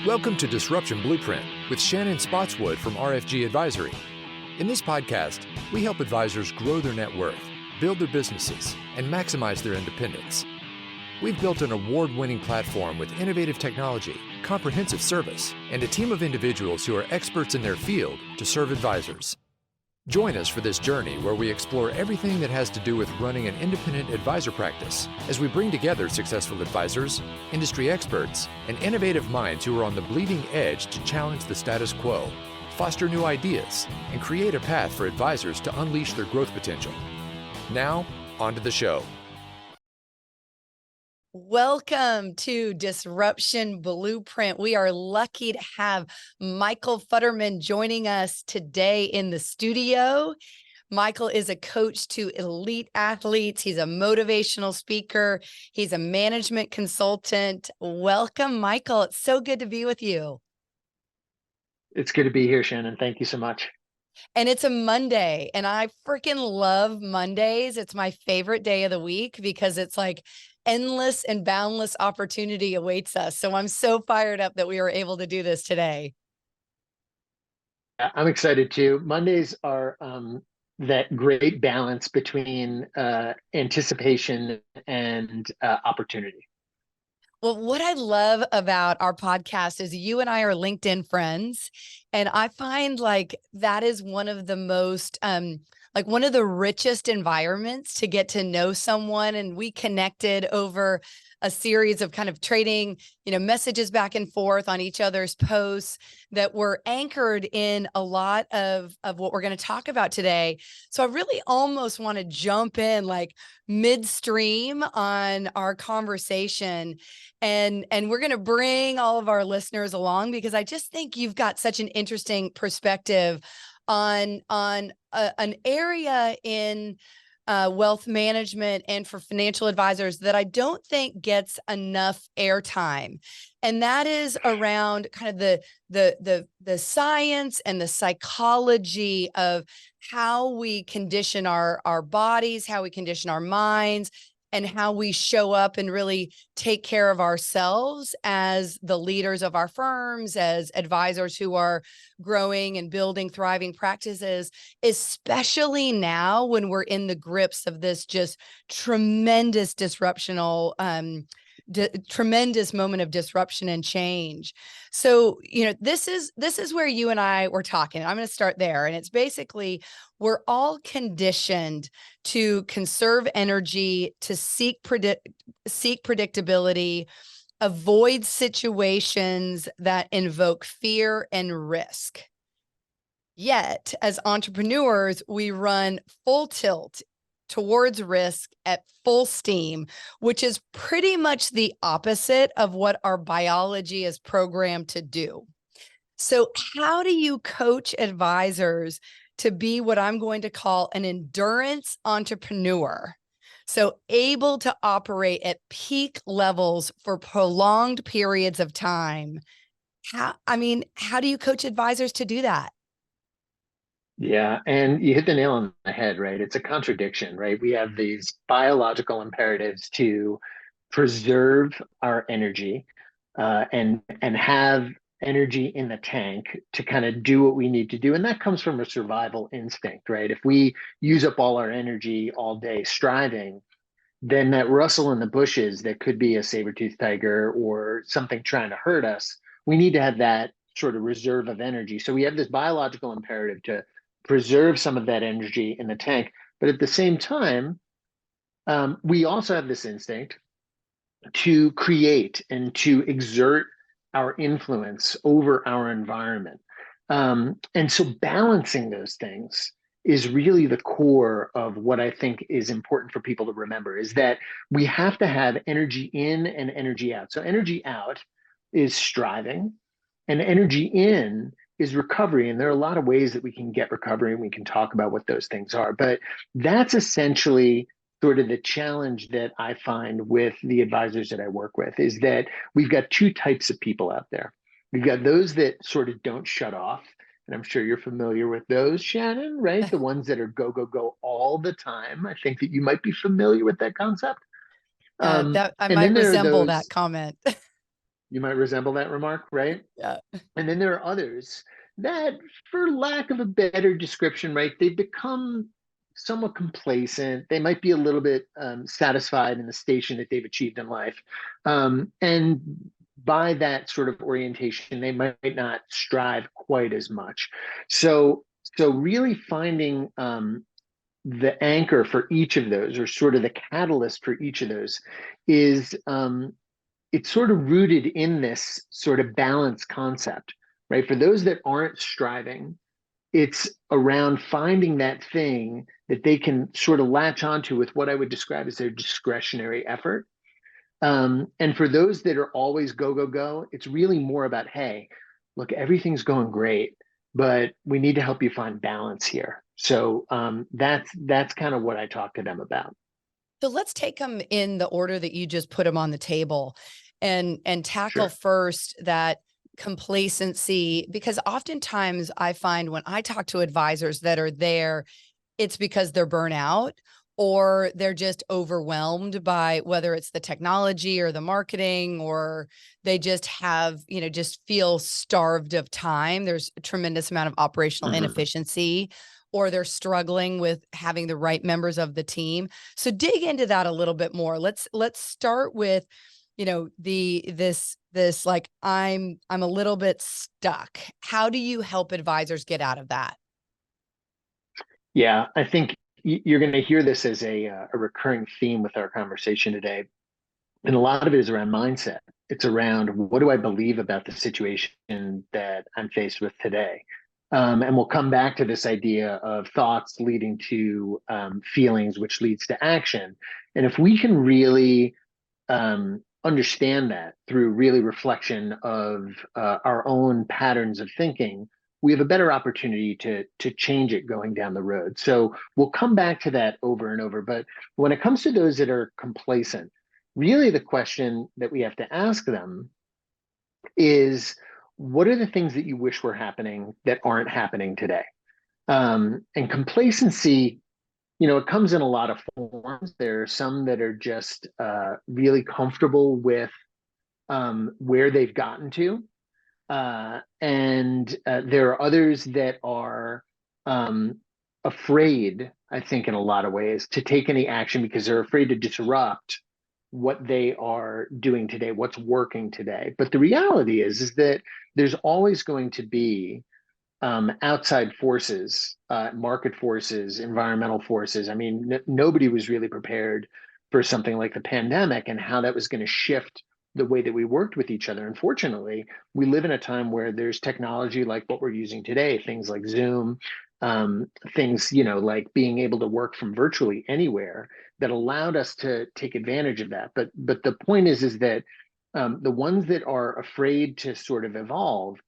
Welcome to Disruption Blueprint with Shannon Spotswood from RFG Advisory. In this podcast, we help advisors grow their net worth, build their businesses, and maximize their independence. We've built an award-winning platform with innovative technology, comprehensive service, and a team of individuals who are experts in their field to serve advisors. Join us for this journey where we explore everything that has to do with running an independent advisor practice as we bring together successful advisors, industry experts, and innovative minds who are on the bleeding edge to challenge the status quo, foster new ideas, and create a path for advisors to unleash their growth potential. Now, on to the show. Welcome to Disruption Blueprint. We are lucky to have Michael Futterman joining us today in the studio. Michael is a coach to elite athletes. He's a motivational speaker. He's a management consultant. Welcome, Michael. It's so good to be with you. It's good to be here, Shannon. Thank you so much. And it's a Monday, and I freaking love Mondays. It's my favorite day of the week because it's like endless and boundless opportunity awaits us. So I'm so fired up that we were able to do this today. I'm excited too. Mondays are that great balance between anticipation and opportunity. Well, what I love about our podcast is you and I are LinkedIn friends. And I find like that is one of the most, one of the richest environments to get to know someone. And we connected over a series of kind of trading, messages back and forth on each other's posts that were anchored in a lot of what we're going to talk about today. So I really almost want to jump in like midstream on our conversation. And we're going to bring all of our listeners along because I just think you've got such an interesting perspective on an area in wealth management and for financial advisors that I don't think gets enough airtime. And that is around kind of the science and the psychology of how we condition our bodies, how we condition our minds, and how we show up and really take care of ourselves as the leaders of our firms, as advisors who are growing and building thriving practices, especially now when we're in the grips of this just tremendous tremendous moment of disruption and change. So, this is where you and I were talking. I'm going to start there. And it's basically, we're all conditioned to conserve energy, to seek predictability, avoid situations that invoke fear and risk. Yet, as entrepreneurs, we run full tilt towards risk at full steam, which is pretty much the opposite of what our biology is programmed to do. So how do you coach advisors to be what I'm going to call an endurance entrepreneur? So able to operate at peak levels for prolonged periods of time. How do you coach advisors to do that? Yeah, and you hit the nail on the head, right? It's a contradiction, right? We have these biological imperatives to preserve our energy and have energy in the tank to kind of do what we need to do. And that comes from a survival instinct, right? If we use up all our energy all day striving, then that rustle in the bushes that could be a saber-toothed tiger or something trying to hurt us, we need to have that sort of reserve of energy. So we have this biological imperative to preserve some of that energy in the tank. But at the same time, we also have this instinct to create and to exert our influence over our environment. And so balancing those things is really the core of what I think is important for people to remember, is that we have to have energy in and energy out. So energy out is striving, and energy in is recovery. And there are a lot of ways that we can get recovery, and we can talk about what those things are. But that's essentially sort of the challenge that I find with the advisors that I work with, is that we've got two types of people out there. We've got those that sort of don't shut off. And I'm sure you're familiar with those, Shannon, right? The ones that are go, go, go all the time. I think that you might be familiar with that concept. That I might resemble that comment. You might resemble that remark, right? Yeah. And then there are others that, for lack of a better description, right, they've become somewhat complacent. They might be a little bit satisfied in the station that they've achieved in life. And by that sort of orientation, they might not strive quite as much. So really finding the anchor for each of those, or sort of the catalyst for each of those, is it's sort of rooted in this sort of balance concept, right? For those that aren't striving, it's around finding that thing that they can sort of latch onto with what I would describe as their discretionary effort. And for those that are always go, go, go, it's really more about, hey, look, everything's going great, but we need to help you find balance here. So that's kind of what I talk to them about. So let's take them in the order that you just put them on the table, and tackle Sure. first that complacency, because oftentimes I find when I talk to advisors that are there, it's because they're burnout or they're just overwhelmed by whether it's the technology or the marketing, or they just have, just feel starved of time. There's a tremendous amount of operational inefficiency, or they're struggling with having the right members of the team. So dig into that a little bit more. Let's start with, this like, I'm a little bit stuck. How do you help advisors get out of that? Yeah, I think you're going to hear this as a recurring theme with our conversation today. And a lot of it is around mindset. It's around, what do I believe about the situation that I'm faced with today? And we'll come back to this idea of thoughts leading to feelings, which leads to action. And if we can really understand that through really reflection of our own patterns of thinking, we have a better opportunity to change it going down the road. So we'll come back to that over and over. But when it comes to those that are complacent, really the question that we have to ask them is, what are the things that you wish were happening that aren't happening today? And complacency, it comes in a lot of forms. There are some that are just really comfortable with where they've gotten to. And there are others that are afraid, I think, in a lot of ways, to take any action because they're afraid to disrupt what they are doing today, what's working today. But the reality is that there's always going to be outside forces, market forces, environmental forces. I mean, nobody was really prepared for something like the pandemic and how that was going to shift the way that we worked with each other. Unfortunately, we live in a time where there's technology like what we're using today, things like Zoom, things, like being able to work from virtually anywhere, that allowed us to take advantage of that. But the point is that the ones that are afraid to sort of evolve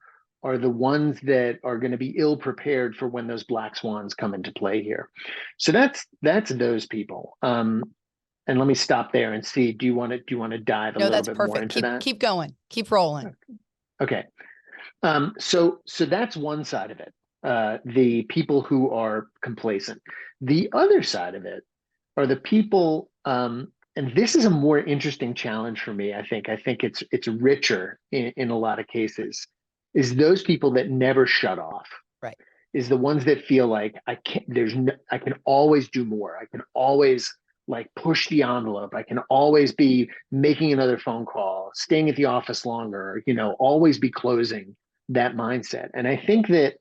are the ones that are going to be ill prepared for when those black swans come into play here. So that's those people. And let me stop there and see. Do you want to dive a No, little that's bit more perfect. into that? Keep going. Keep rolling. Okay. So that's one side of it. The people who are complacent. The other side of it are the people, and this is a more interesting challenge for me. I think it's richer in a lot of cases, is those people that never shut off. Right. Is the ones that feel like I can always do more. I can always like push the envelope. I can always be making another phone call, staying at the office longer, always be closing, that mindset. And I think that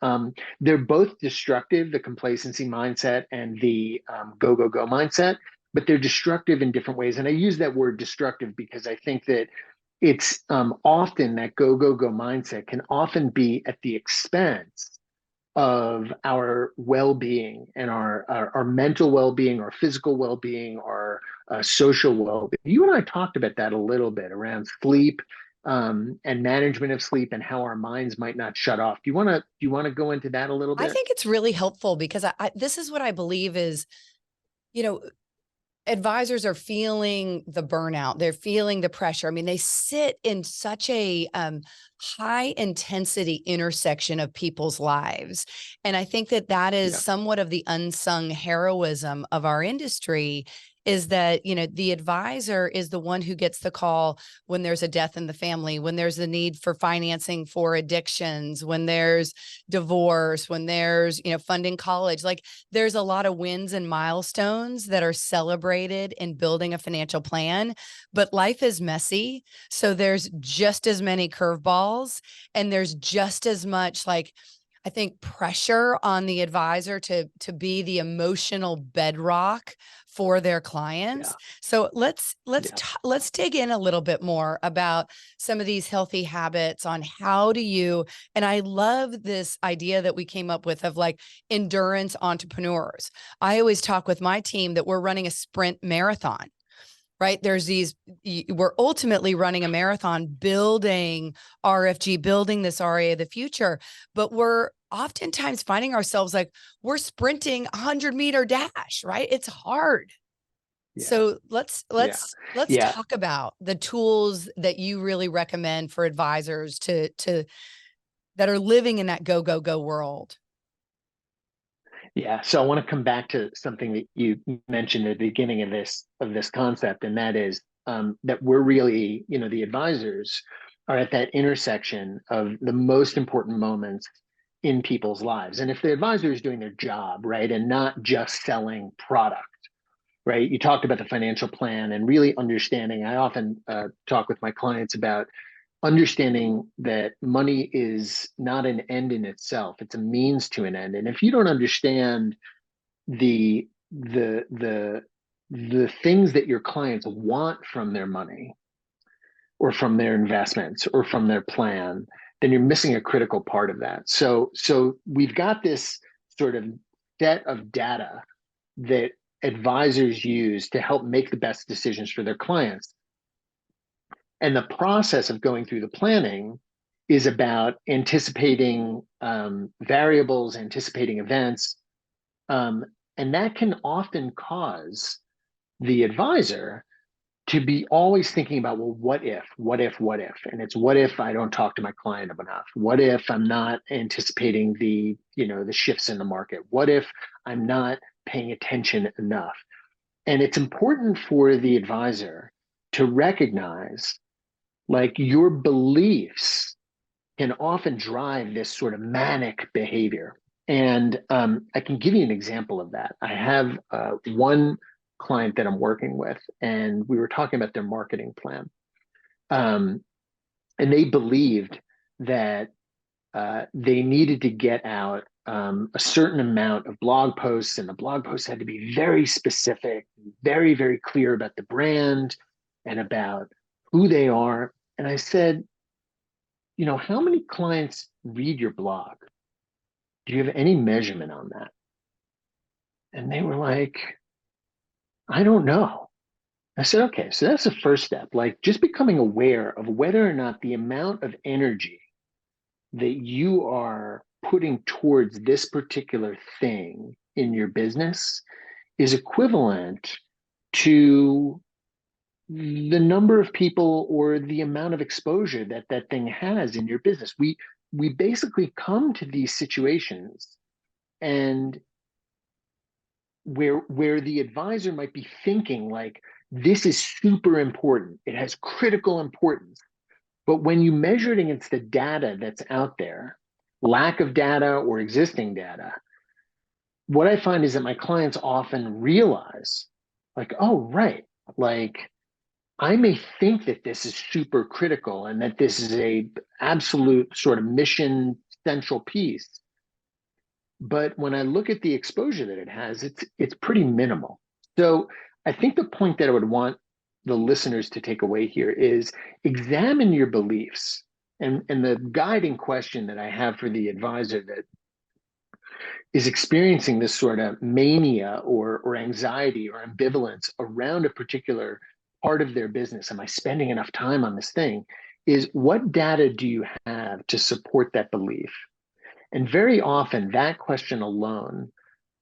they're both destructive, the complacency mindset and the go, go, go mindset, but they're destructive in different ways. And I use that word destructive because I think that it's often that go, go, go mindset can often be at the expense of our well-being and our mental well-being, our physical well-being, our social well-being. You and I talked about that a little bit around sleep and management of sleep and how our minds might not shut off. Do you want to go into that a little bit? I think it's really helpful because this is what I believe is, advisors are feeling the burnout. They're feeling the pressure. I mean, they sit in such a high intensity intersection of people's lives. And I think that is somewhat of the unsung heroism of our industry, is that, the advisor is the one who gets the call when there's a death in the family, when there's a need for financing for addictions, when there's divorce, when there's, funding college. Like, there's a lot of wins and milestones that are celebrated in building a financial plan, but life is messy. So there's just as many curveballs, and there's just as much, like, I think, pressure on the advisor to be the emotional bedrock for their clients. Yeah. So let's Yeah. dig in a little bit more about some of these healthy habits on how do you, and I love this idea that we came up with of like endurance entrepreneurs. I always talk with my team that we're running a sprint marathon. Right? We're ultimately running a marathon, building RFG, building this RA of the future, but we're oftentimes finding ourselves like we're sprinting 100-meter dash, right? It's hard. Yeah. So let's Yeah. talk about the tools that you really recommend for advisors to that are living in that go, go, go world. Yeah. So I want to come back to something that you mentioned at the beginning of this concept, and that is that we're really, the advisors are at that intersection of the most important moments in people's lives. And if the advisor is doing their job, right, and not just selling product, right? You talked about the financial plan and really understanding. I often talk with my clients about understanding that money is not an end in itself; it's a means to an end. And if you don't understand the the the the things that your clients want from their money or from their investments or from their plan, then you're missing a critical part of that. So we've got this sort of set of data that advisors use to help make the best decisions for their clients. And the process of going through the planning is about anticipating variables, anticipating events. And that can often cause the advisor to be always thinking about, well, what if, what if, what if? And it's what if I don't talk to my client enough? What if I'm not anticipating the shifts in the market? What if I'm not paying attention enough? And it's important for the advisor to recognize, like, your beliefs can often drive this sort of manic behavior. And I can give you an example of that. I have one client that I'm working with, and we were talking about their marketing plan. And they believed that they needed to get out a certain amount of blog posts, and the blog posts had to be very specific, very, very clear about the brand and about who they are. And I said, how many clients read your blog? Do you have any measurement on that? And they were like, I don't know. I said, okay, so that's the first step, like just becoming aware of whether or not the amount of energy that you are putting towards this particular thing in your business is equivalent to the number of people or the amount of exposure that that thing has in your business. We basically come to these situations and where the advisor might be thinking like, this is super important, it has critical importance, but when you measure it against the data that's out there, lack of data or existing data, what I find is that my clients often realize, like, oh, right, like, I may think that this is super critical and that this is a absolute sort of mission central piece, but when I look at the exposure that it has, it's pretty minimal. So I think the point that I would want the listeners to take away here is examine your beliefs. And the guiding question that I have for the advisor that is experiencing this sort of mania or anxiety or ambivalence around a particular part of their business, am I spending enough time on this thing, is what data do you have to support that belief? And very often that question alone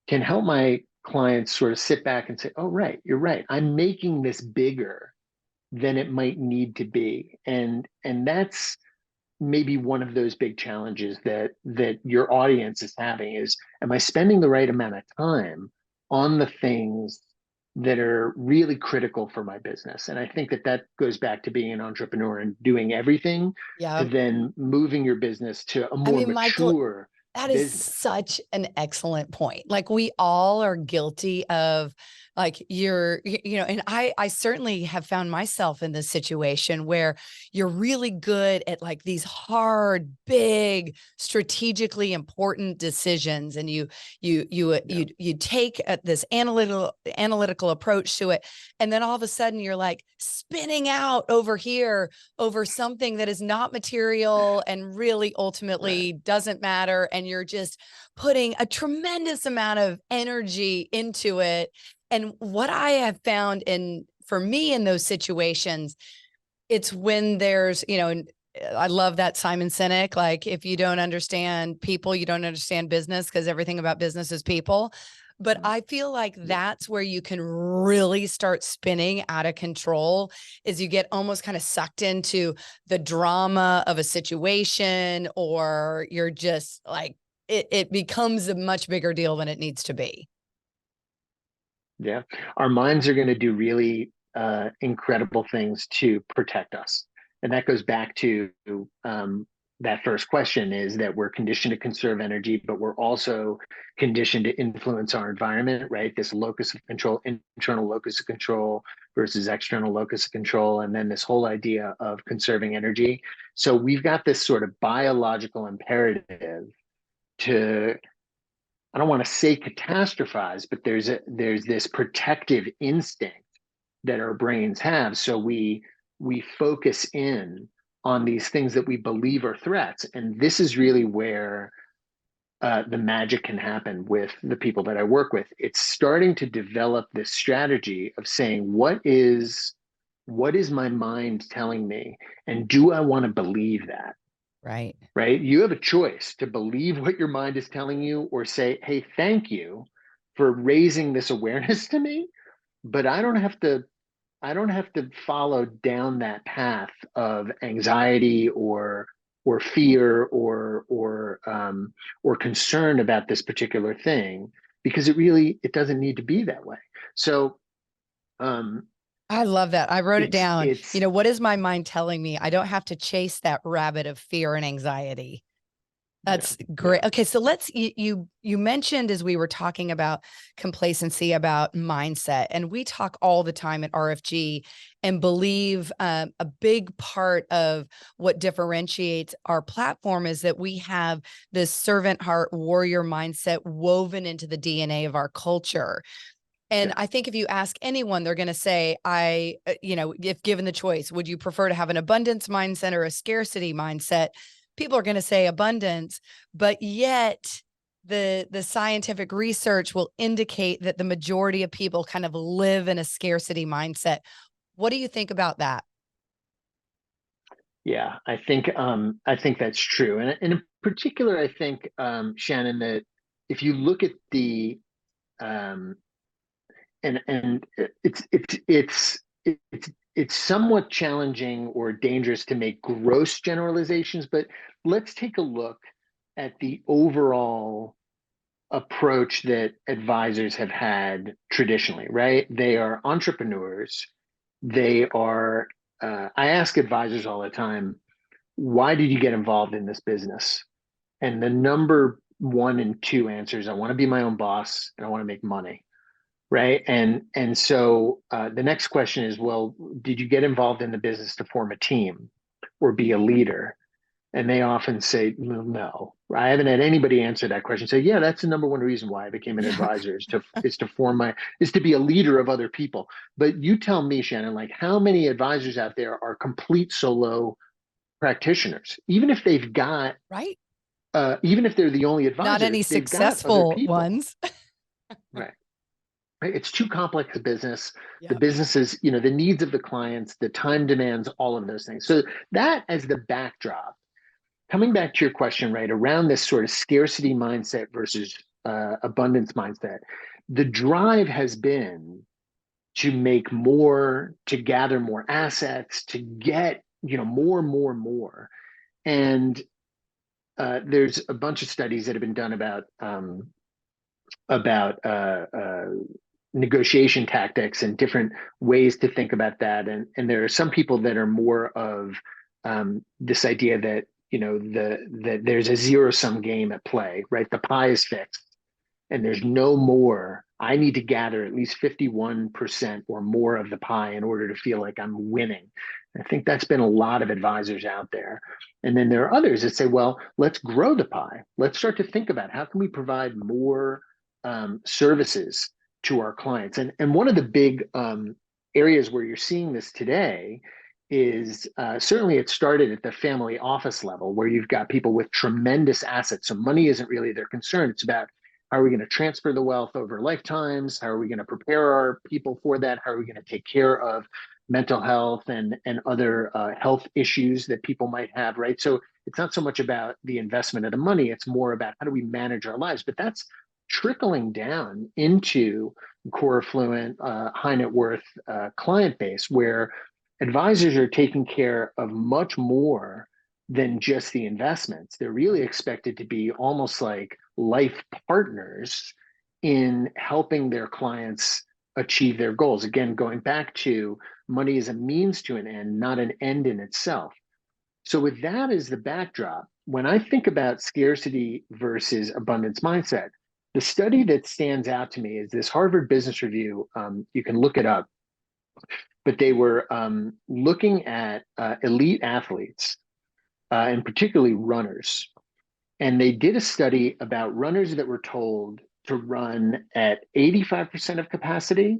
can help my clients sort of sit back and say, oh, right, you're right. I'm making this bigger than it might need to be. And that's maybe one of those big challenges that your audience is having is, am I spending the right amount of time on the things that are really critical for my business. And I think that that goes back to being an entrepreneur and doing everything to Yeah. then moving your business to a I more mean, Michael, mature that is business. such an excellent point. Like we all are guilty of like and I certainly have found myself in this situation where you're really good at like these hard, big, strategically important decisions, and you take this analytical approach to it, and then all of a sudden you're like spinning out over here over something that is not material and really ultimately doesn't matter. And you're just putting a tremendous amount of energy into it. And what I have found for me in those situations, it's when there's, and I love that Simon Sinek, like if you don't understand people, you don't understand business, because everything about business is people. But I feel like that's where you can really start spinning out of control, is you get almost kind of sucked into the drama of a situation, or you're just like, it becomes a much bigger deal than it needs to be. Yeah. Our minds are going to do really incredible things to protect us. And that goes back to that first question, is that we're conditioned to conserve energy, but we're also conditioned to influence our environment, right? This locus of control, internal locus of control versus external locus of control. And then this whole idea of conserving energy. So we've got this sort of biological imperative to, I don't want to say catastrophize, but there's this protective instinct that our brains have. So we focus in on these things that we believe are threats, and this is really where the magic can happen with the people that I work with. It's starting to develop this strategy of saying, what is my mind telling me, and do I want to believe that? Right. Right? You have a choice to believe what your mind is telling you, or say, hey, thank you for raising this awareness to me, but I don't have to follow down that path of anxiety or fear or concern about this particular thing, because it doesn't need to be that way. So um I love that. I wrote it down. it's What is my mind telling me? I don't have to chase that rabbit of fear and anxiety. yeah, That's yeah, great. Okay, so you mentioned, as we were talking about complacency, about mindset, and we talk all the time at RFG, and believe a big part of what differentiates our platform is that we have this servant heart warrior mindset woven into the DNA of our culture. And yeah. I think if you ask anyone, they're going to say, if given the choice, would you prefer to have an abundance mindset or a scarcity mindset? People are going to say abundance, but yet the scientific research will indicate that the majority of people kind of live in a scarcity mindset. What do you think about that? Yeah, I think that's true. And in particular, I think, Shannon, that if you look at the um and it's somewhat challenging or dangerous to make gross generalizations, but let's take a look at the overall approach that advisors have had traditionally, right? They are entrepreneurs. They are, I ask advisors all the time, why did you get involved in this business? And the number one and two answers: I want to be my own boss and I want to make money. Right. And so the next question is, well, did you get involved in the business to form a team or be a leader? And they often say, no. I haven't had anybody answer that question. Say, yeah, that's the number one reason why I became an Yeah, advisor, is to be a leader of other people. But you tell me, Shannon, like, how many advisors out there are complete solo practitioners? right. Even if they're the only Not advisor, any they've got other successful people. ones. Right. Right? It's too complex a business. The Yeah. businesses, the needs of the clients, the time demands, all of those things. So that as the backdrop, coming back to your question, right, around this sort of scarcity mindset versus abundance mindset, the drive has been to make more, to gather more assets, to get, more, more, more. And there's a bunch of studies that have been done about negotiation tactics and different ways to think about that. And there are some people that are more of this idea that, that there's a zero sum game at play, right? The pie is fixed and there's no more. I need to gather at least 51% or more of the pie in order to feel like I'm winning. I think that's been a lot of advisors out there. And then there are others that say, well, let's grow the pie. Let's start to think about how can we provide more services to our clients. And one of the big areas where you're seeing this today is certainly it started at the family office level where you've got people with tremendous assets. So money isn't really their concern. It's about how are we going to transfer the wealth over lifetimes? How are we going to prepare our people for that? How are we going to take care of mental health and other health issues that people might have, right? So it's not so much about the investment of the money. It's more about how do we manage our lives? But that's trickling down into core affluent, high net worth client base where advisors are taking care of much more than just the investments. They're really expected to be almost like life partners in helping their clients achieve their goals. Again, going back to money is a means to an end, not an end in itself. So with that as the backdrop, when I think about scarcity versus abundance mindset, the study that stands out to me is this Harvard Business Review. You can look it up, but they were looking at elite athletes and particularly runners. And they did a study about runners that were told to run at 85% of capacity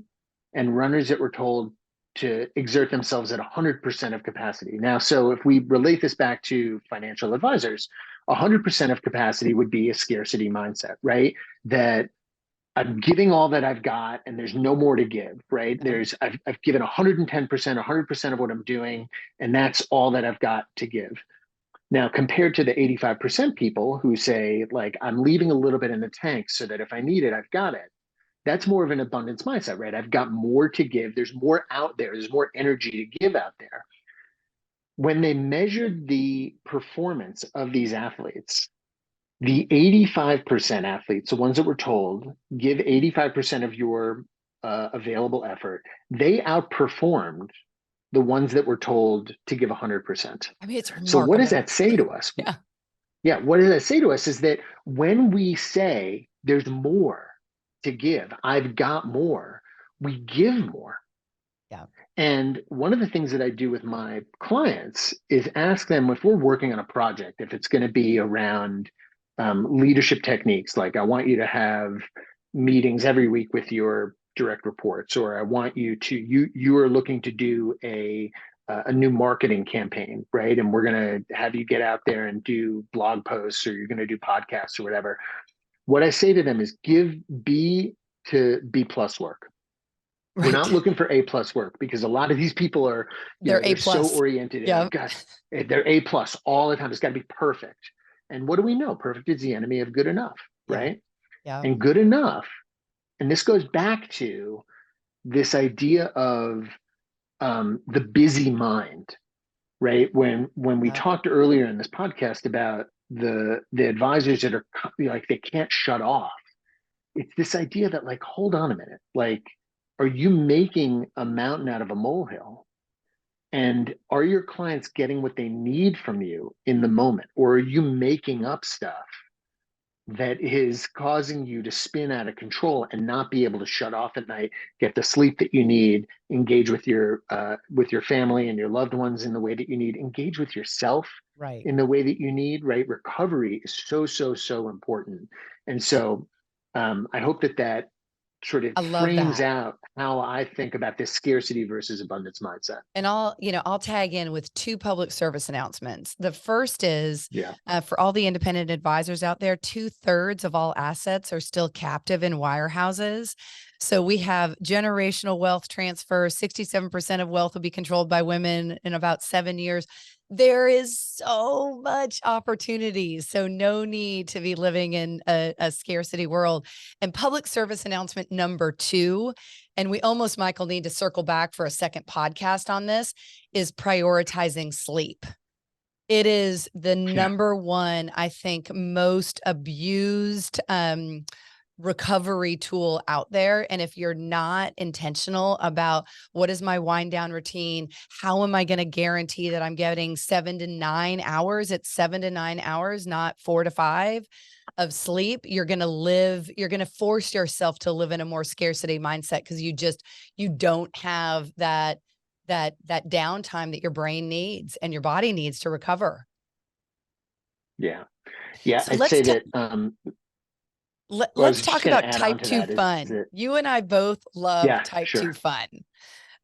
and runners that were told to exert themselves at 100% of capacity. Now, so if we relate this back to financial advisors, 100% of capacity would be a scarcity mindset, right? That I'm giving all that I've got and there's no more to give, right? I've given 110%, 100% of what I'm doing, and that's all that I've got to give. Now, compared to the 85% people who say, like, I'm leaving a little bit in the tank so that if I need it, I've got it. That's more of an abundance mindset, right? I've got more to give. There's more out there. There's more energy to give out there. When they measured the performance of these athletes, the 85% athletes, the ones that were told, give 85% of your available effort, they outperformed the ones that were told to give 100%. I mean, it's So what does remarkable. that say to us? Yeah. Yeah, what does that say to us is that when we say there's more to give, I've got more, we give more. Yeah. And one of the things that I do with my clients is ask them if we're working on a project, if it's going to be around leadership techniques, like I want you to have meetings every week with your direct reports, or I want you to, you are looking to do a new marketing campaign, right? And we're going to have you get out there and do blog posts, or you're going to do podcasts or whatever. What I say to them is give B to B plus work. We're not Right. looking for A plus work because a lot of these people are, They're A they're so plus. oriented in, Yeah. gosh, they're A plus all the time. It's got to be perfect. And what do we know? Perfect is the enemy of good enough, Yeah. right? Yeah. And good enough. And this goes back to this idea of the busy mind, right? When we talked earlier in this podcast about the advisors that are like they can't shut off. It's this idea that like, hold on a minute, like, are you making a mountain out of a molehill? And are your clients getting what they need from you in the moment? Or are you making up stuff that is causing you to spin out of control and not be able to shut off at night, get the sleep that you need, engage with your family and your loved ones in the way that you need, engage with yourself Right. in the way that you need, right? Recovery is so important. And so I hope that sort of I love frames that. out how I think about this scarcity versus abundance mindset. And I'll tag in with two public service announcements. The first is Yeah. For all the independent advisors out there, 2/3 of all assets are still captive in wirehouses. So we have generational wealth transfer. 67% of wealth will be controlled by women in about 7 years. There is so much opportunity. So no need to be living in a scarcity world. And public service announcement number 2, and we almost, Michael, need to circle back for a second podcast on this, is prioritizing sleep. It is the number one, I think, most abused recovery tool out there. And if you're not intentional about what is my wind down routine, how am I going to guarantee that I'm getting 7 to 9 hours? It's 7 to 9 hours, not 4 to 5 of sleep. You're going to force yourself to live in a more scarcity mindset because you don't have that downtime that your brain needs and your body needs to recover. Yeah. Yeah. So I'd say that, let's talk about add on type to 2 that fun. You and I both love yeah, type 2 sure. fun.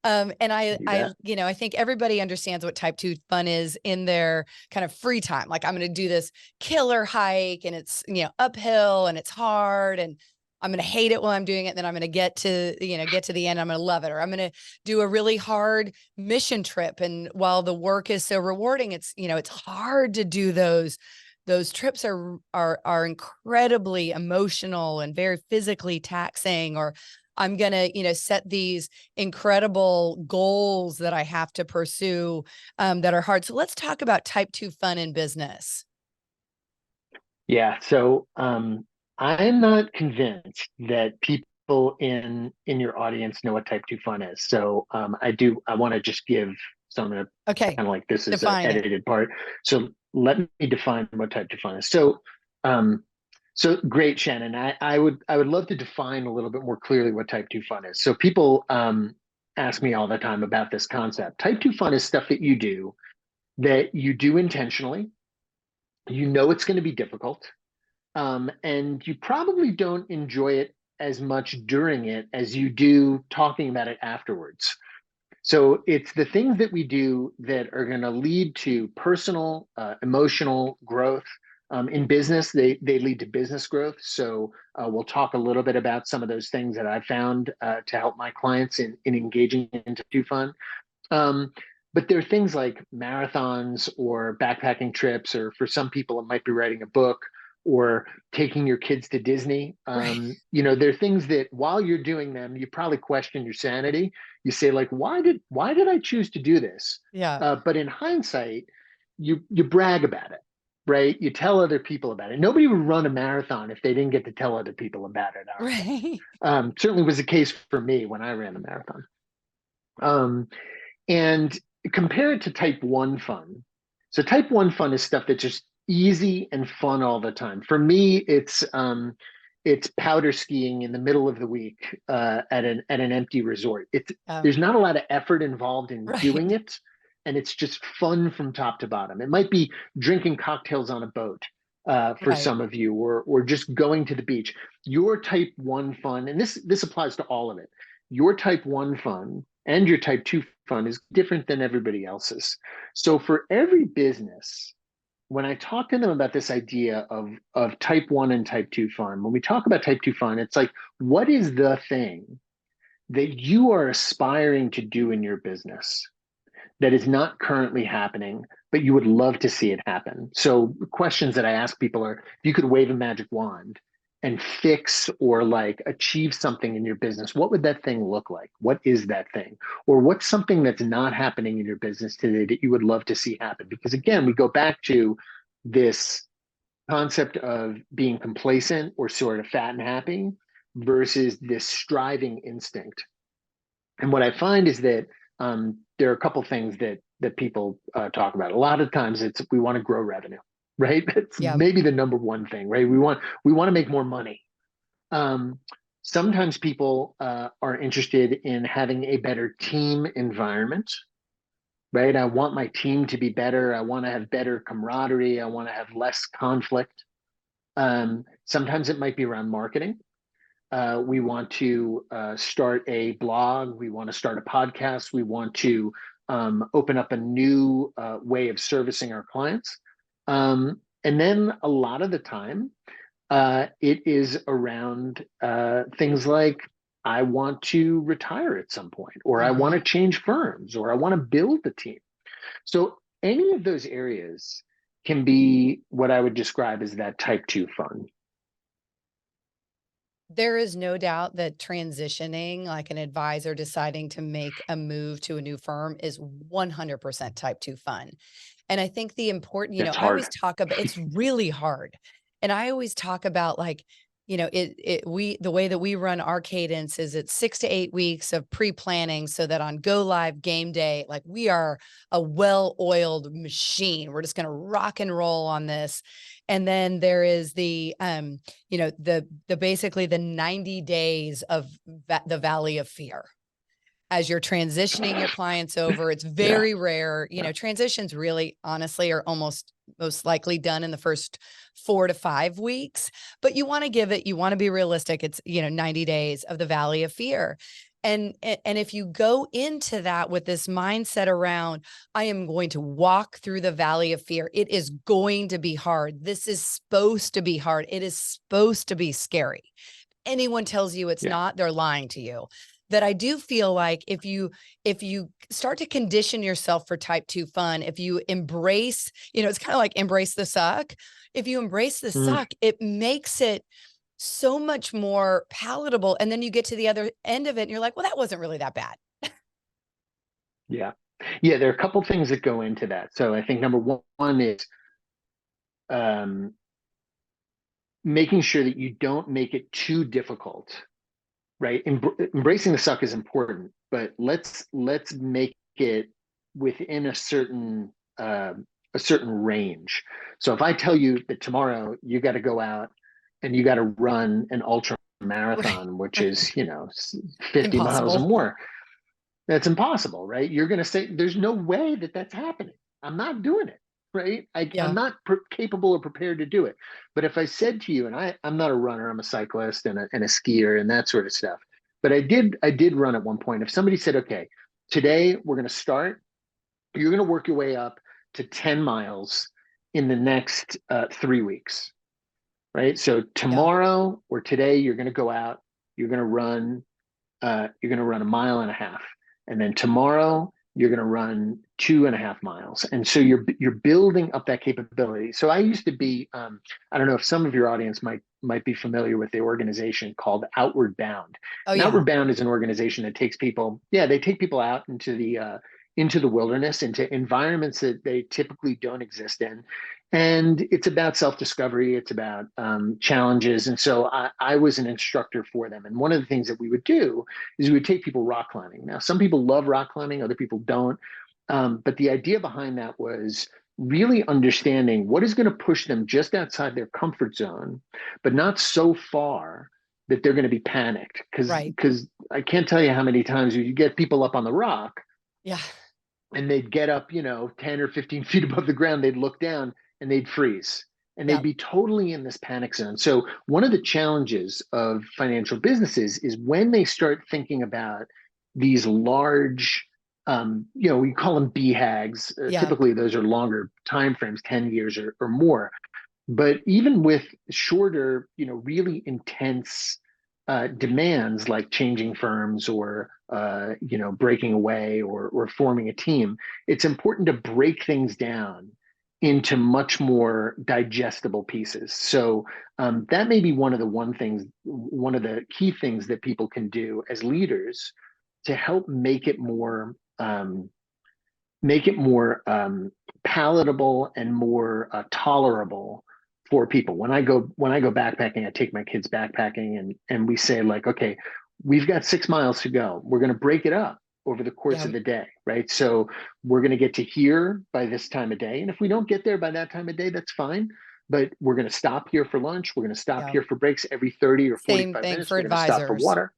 And You bet. I think everybody understands what type 2 fun is in their kind of free time. Like, I'm going to do this killer hike and it's, uphill and it's hard and I'm going to hate it while I'm doing it. And then I'm going to get to the end. I'm going to love it. Or I'm going to do a really hard mission trip. And while the work is so rewarding, it's hard to do those. Those trips are incredibly emotional and very physically taxing. Or I'm going to, set these incredible goals that I have to pursue that are hard. So let's talk about type 2 fun in business. Yeah. So I'm not convinced that people in your audience know what type 2 fun is. So I want to just give some of Okay. kind of like this is an Define it. edited part. So let me define what type 2 fun is. So great, Shannon. I would love to define a little bit more clearly what type 2 fun is. So people ask me all the time about this concept. Type 2 fun is stuff that you do intentionally. You know it's going to be difficult, and you probably don't enjoy it as much during it as you do talking about it afterwards. So it's the things that we do that are going to lead to personal, emotional growth. In business, they lead to business growth. So we'll talk a little bit about some of those things that I found to help my clients in engaging into Too Fun. But there are things like marathons or backpacking trips, or for some people, it might be writing a book or taking your kids to Disney. Right. There are things that while you're doing them, you probably question your sanity. You say, like, why did I choose to do this? Yeah. But in hindsight, you brag about it, right? You tell other people about it. Nobody would run a marathon if they didn't get to tell other people about it. Right. Certainly was the case for me when I ran a marathon. And compare it to type 1 fun. So type 1 fun is stuff that's just easy and fun all the time. For me, it's powder skiing in the middle of the week at an empty resort. There's not a lot of effort involved in doing Right. it, and it's just fun from top to bottom. It might be drinking cocktails on a boat for some of you, or just going to the beach. Your type 1 fun, and this applies to all of it. Your type 1 fun and your type 2 fun is different than everybody else's. So for every business, when I talk to them about this idea of type 1 and type 2 fun, when we talk about type 2 fun, it's like, what is the thing that you are aspiring to do in your business that is not currently happening, but you would love to see it happen? So questions that I ask people are, if you could wave a magic wand and fix or like achieve something in your business, what would that thing look like? What is that thing? Or what's something that's not happening in your business today that you would love to see happen? Because again, we go back to this concept of being complacent or sort of fat and happy versus this striving instinct. And what I find is that there are a couple things that people talk about. A lot of times it's we want to grow revenue, right? That's maybe the number one thing, right? We want to make more money. Sometimes people are interested in having a better team environment, right? I want my team to be better. I want to have better camaraderie. I want to have less conflict. Sometimes it might be around marketing. We want to start a blog. We want to start a podcast. We want to open up a new way of servicing our clients. And then a lot of the time, it is around things like, I want to retire at some point, or I want to change firms, or I want to build a team. So any of those areas can be what I would describe as that type 2 fun. There is no doubt that transitioning, like an advisor deciding to make a move to a new firm, is 100% type 2 fun. And I think the important, It's I always hard. talk about, it's really hard. And I always talk about, like, the way that we run our cadence is it's 6 to 8 weeks of pre-planning so that on go live game day, like we are a well-oiled machine. We're just going to rock and roll on this. And then there is the basically the 90 days of the valley of fear. As you're transitioning your clients over, it's very rare. Transitions really, honestly, are most likely done in the first 4 to 5 weeks, but you want to be realistic. It's, 90 days of the valley of fear. And if you go into that with this mindset around, I am going to walk through the valley of fear, it is going to be hard. This is supposed to be hard. It is supposed to be scary. Anyone tells you it's not, they're lying to you. That I do feel like if you start to condition yourself for type 2 fun, if you embrace, it's kind of like embrace the suck. If you embrace the suck, it makes it so much more palatable. And then you get to the other end of it and you're like, well, that wasn't really that bad. Yeah. There are a couple things that go into that. So I think number one is making sure that you don't make it too difficult. Right. Embracing the suck is important, but let's make it within a certain range. So if I tell you that tomorrow you got to go out and you got to run an ultra marathon, which is, 50 miles or more, that's impossible, right? You're going to say, there's no way that that's happening. I'm not doing it. Right. I'm not capable or prepared to do it. But if I said to you, and I'm not a runner, I'm a cyclist and a skier and that sort of stuff. But I did run at one point. If somebody said, okay, today we're going to start, you're going to work your way up to 10 miles in the next 3 weeks. Right. So tomorrow or today, you're going to go out, you're going to run a mile and a half. And then tomorrow you're going to run 2.5 miles. And so you're building up that capability. So I used to be, I don't know if some of your audience might be familiar with the organization called Outward Bound. Outward Bound is an organization that takes people, they take people out into the wilderness, into environments that they typically don't exist in. And it's about self-discovery. It's about challenges. And so I was an instructor for them. And one of the things that we would do is we would take people rock climbing. Now, some people love rock climbing, other people don't. But the idea behind that was really understanding what is going to push them just outside their comfort zone, but not so far that they're going to be panicked. Because I can't tell you how many times you get people up on the rock. And they'd get up, 10 or 15 feet above the ground, they'd look down and they'd freeze and they'd be totally in this panic zone. So one of the challenges of financial businesses is when they start thinking about these large, we call them BHAGs. Typically, those are longer timeframes, 10 years or more. But even with shorter, really intense demands like changing firms or breaking away or forming a team, it's important to break things down into much more digestible pieces. So that may be one of the key things that people can do as leaders to help make it more palatable and more tolerable for people. When I go backpacking, I take my kids backpacking and we say like, okay, we've got 6 miles to go. We're going to break it up over the course of the day, right? So we're going to get to here by this time of day. And if we don't get there by that time of day, that's fine. But we're going to stop here for lunch. We're going to stop here for breaks every 30 or 45 minutes. We're going to stop for water.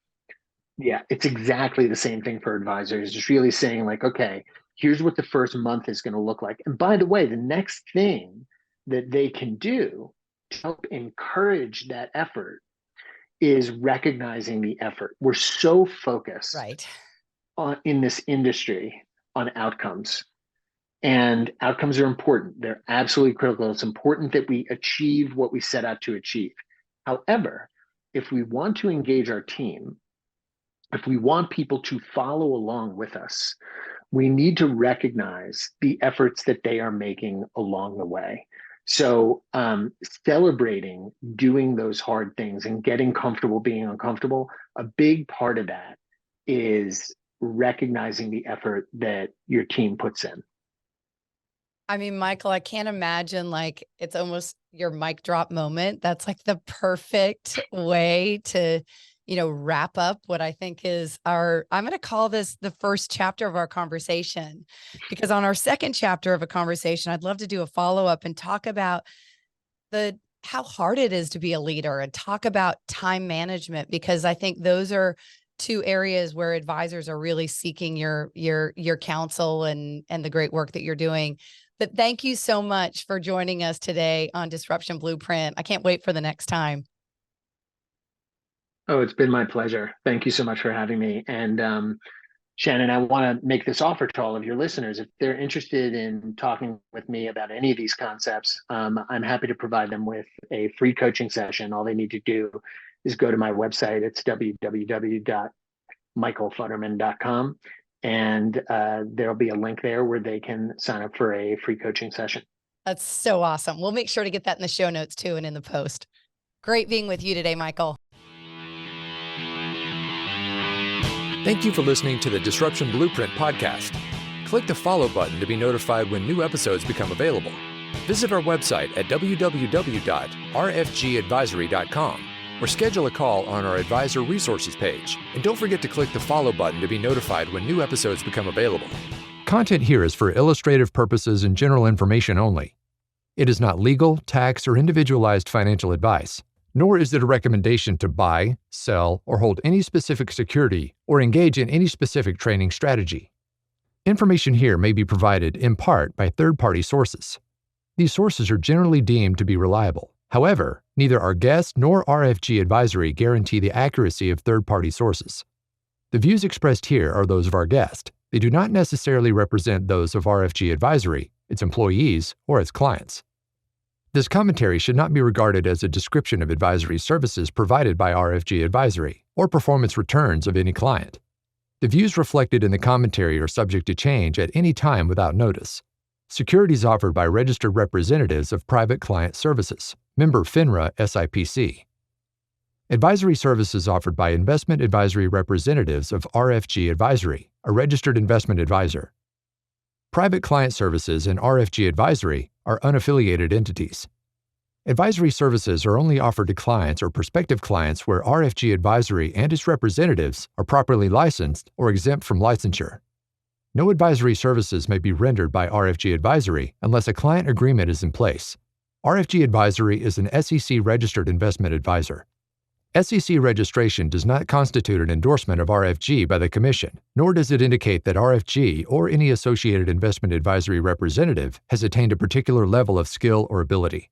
Yeah, it's exactly the same thing for advisors. Just really saying like, okay, here's what the first month is going to look like. And by the way, the next thing that they can do to help encourage that effort is recognizing the effort. We're so focused in this industry on outcomes, and outcomes are important. They're absolutely critical. It's important that we achieve what we set out to achieve. However, if we want to engage our team, if we want people to follow along with us, we need to recognize the efforts that they are making along the way. So celebrating doing those hard things and getting comfortable being uncomfortable, a big part of that is recognizing the effort that your team puts in. I mean, Michael, I can't imagine, like, it's almost your mic drop moment. That's like the perfect way to, wrap up what I think is I'm going to call this the first chapter of our conversation, because on our second chapter of a conversation, I'd love to do a follow-up and talk about how hard it is to be a leader and talk about time management, because I think those are two areas where advisors are really seeking your counsel and the great work that you're doing. But thank you so much for joining us today on Disruption Blueprint. I can't wait for the next time. Oh, it's been my pleasure. Thank you so much for having me. And Shannon, I want to make this offer to all of your listeners. If they're interested in talking with me about any of these concepts, I'm happy to provide them with a free coaching session. All they need to do is go to my website. It's www.michaelfutterman.com. And there'll be a link there where they can sign up for a free coaching session. That's so awesome. We'll make sure to get that in the show notes too and in the post. Great being with you today, Michael. Thank you for listening to the Disruption Blueprint podcast. Click the follow button to be notified when new episodes become available. Visit our website at www.rfgadvisory.com or schedule a call on our advisor resources page. And don't forget to click the follow button to be notified when new episodes become available. Content here is for illustrative purposes and general information only. It is not legal, tax, or individualized financial advice, nor is it a recommendation to buy, sell, or hold any specific security or engage in any specific trading strategy. Information here may be provided in part by third-party sources. These sources are generally deemed to be reliable. However, neither our guest nor RFG Advisory guarantee the accuracy of third-party sources. The views expressed here are those of our guest. They do not necessarily represent those of RFG Advisory, its employees, or its clients. This commentary should not be regarded as a description of advisory services provided by RFG Advisory or performance returns of any client. The views reflected in the commentary are subject to change at any time without notice. Securities offered by registered representatives of Private Client Services, member FINRA SIPC. Advisory services offered by investment advisory representatives of RFG Advisory, a registered investment advisor. Private Client Services and RFG Advisory are unaffiliated entities. Advisory services are only offered to clients or prospective clients where RFG Advisory and its representatives are properly licensed or exempt from licensure. No advisory services may be rendered by RFG Advisory unless a client agreement is in place. RFG Advisory is an SEC-registered investment advisor. SEC registration does not constitute an endorsement of RFG by the Commission, nor does it indicate that RFG or any associated investment advisory representative has attained a particular level of skill or ability.